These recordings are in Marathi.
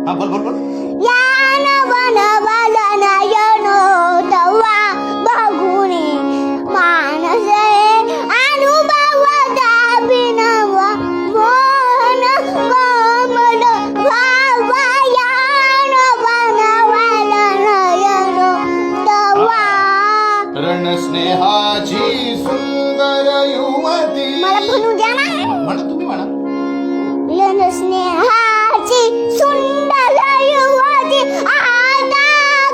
हा बोल बोल बोल. यान वन नयन तवा बघुनी मानसे अनुभवता बिनव मोहन कोमल भावा यान वन नयन तवा. रण स्नेहाची सुंदर युवती. मला म्हणू द्या ना. म्हणा तुम्ही म्हणा. लन स्नेहाची सुंदर युवती आता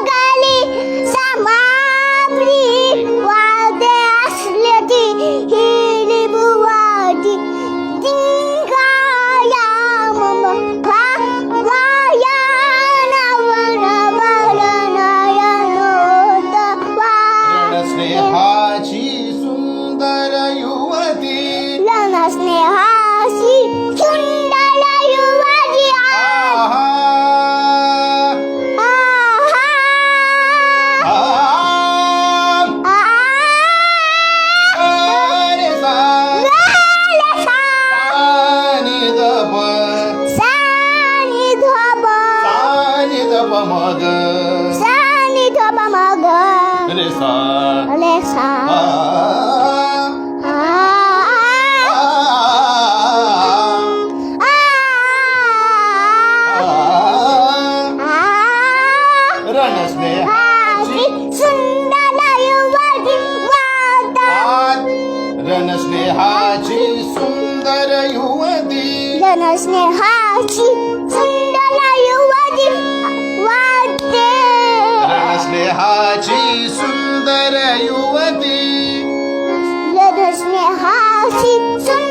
गली समाप्ती वादे असले ती हिरी बुवाची जिंकाया मम भावाया नवन तवा. रण स्नेहाची सुंदर युवती. लन स्नेहाची सुंदर युवती आहा. आहा. रे सा. सानी दप. सानी दप मग. रे सा. आ. रण स्नेहाची रण स्नेहाची सुंदर युवती. स्नेहाची सुंदर युवती वाटते. रण स्नेहाची सुंदर युवती. स्नेहाची सुंदर